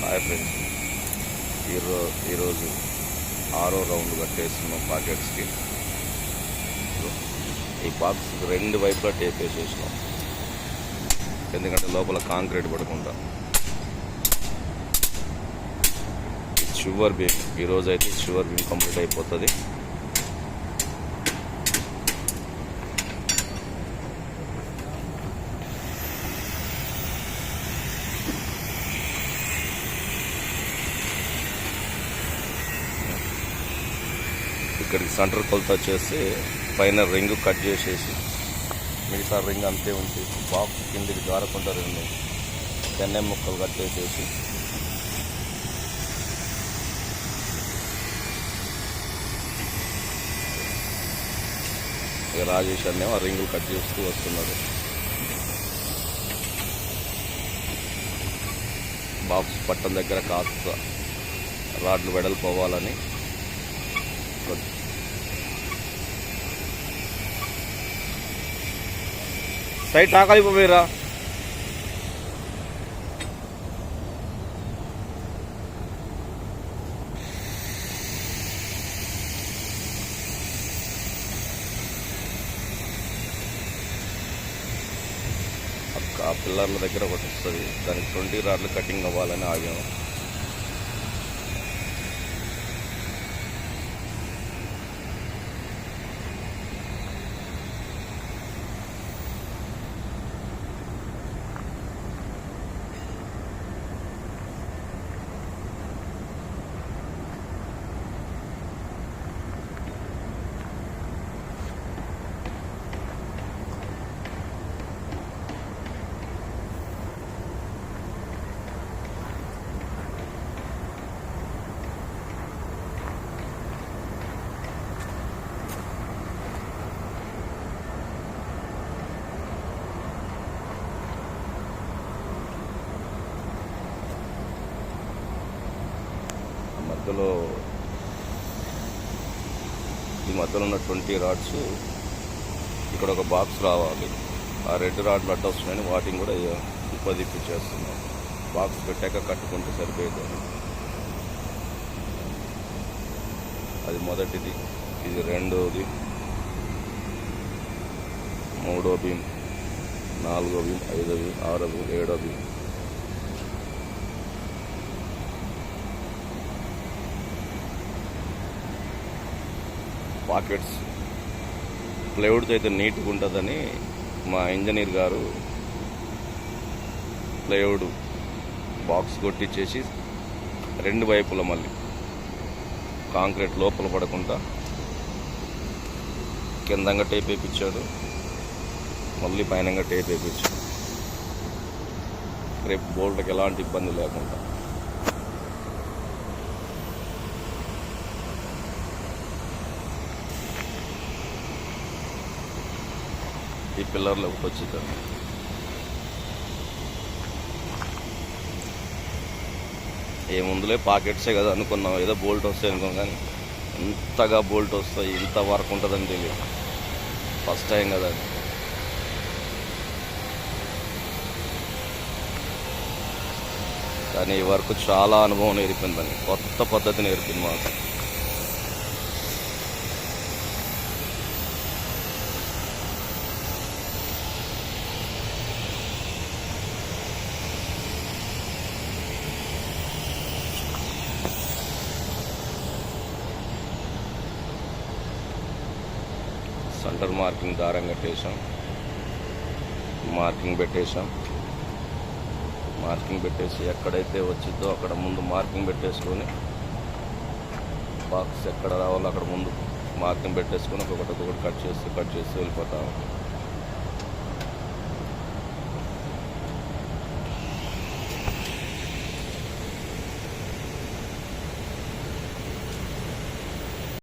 Hi friends, ఈరోజు 6వ round కట్టేస్తున్నాం పాకెట్స్కి. ఈ బాక్స్ రెండు వైపులా టేప్ వేసేసినాం, ఎందుకంటే లోపల కాంక్రీట్ పడకుండా. షుగర్ బీమ్ ఈరోజు అయితే షుగర్ బీమ్ కంప్లీట్ అయిపోతుంది. ఇక్కడికి సెంటర్ కొలత వచ్చేసి పైన రింగ్ కట్ చేసేసి మిగతా రింగ్ అంతే ఉంచి బాక్స్ కిందికి జారకుండా 2 10mm ముక్కలు కట్ చేసేసి ఇక రాజేష్ అనే ఆ రింగులు కట్ చేస్తూ వస్తున్నారు. బాక్స్ పట్టం దగ్గర కాస్త రాడ్లు వెడల్పోవాలని సైడ్ టాకాలిపోయారా. ఆ పిల్లర్ల దగ్గర ఒకటి వస్తుంది, దానికి 20 రాడ్లు కటింగ్ అవ్వాలని ఆగాము. ఈ మధ్యలో ఉన్న 20 రాడ్స్ ఇక్కడ ఒక బాక్స్ రావాలి. ఆ రెడ్ రాడ్లు అడ్డు వస్తున్నాయని వాటిని కూడా ఇప్పించేస్తున్నాం. బాక్స్ పెట్టాక కట్టుకుంటే సరిపోతుంది. అది మొదటిది, ఇది రెండోది, 3వ బీమ్, 4వ బీమ్, 5వ బీమ్, 6వ బీమ్, 7వ బీమ్. పాకెట్స్ ప్లైవుడ్తో అయితే నీట్గా ఉంటుందని మా ఇంజనీర్ గారు ప్లైవుడ్ బాక్స్ కొట్టించేసి 2 వైపుల మళ్ళీ కాంక్రీట్ లోపల పడకుండా కిందంగా టేప్ వేయించాడు, మళ్ళీ పైనంగా టేప్ వేయించాడు. రేపు బోల్ట్కి ఎలాంటి ఇబ్బంది లేకుండా. ఈ పిల్లర్లో వచ్చింది. ఏముందులే పాకెట్సే కదా అనుకున్నాం, ఏదో బోల్ట్ వస్తాయి అనుకున్నాం, కానీ ఇంతగా బోల్ట్ వస్తాయి, ఇంత వర్క్ ఉంటుందని తెలియదు. ఫస్ట్ టైం కదా. కానీ ఈ వర్క్ చాలా అనుభవం నేర్పిందని, కొత్త పద్ధతి నేర్పింది మాకు. సెంటర్ మార్కింగ్ దారం కట్టేసాం, మార్కింగ్ పెట్టేసి ఎక్కడైతే వచ్చిందో అక్కడ ముందు మార్కింగ్ పెట్టేసుకొని, బాక్స్ ఎక్కడ రావాలో అక్కడ ముందు మార్కింగ్ పెట్టేసుకొని ఒక్కొక్కటి కట్ చేస్తూ వెళ్ళిపోతాం.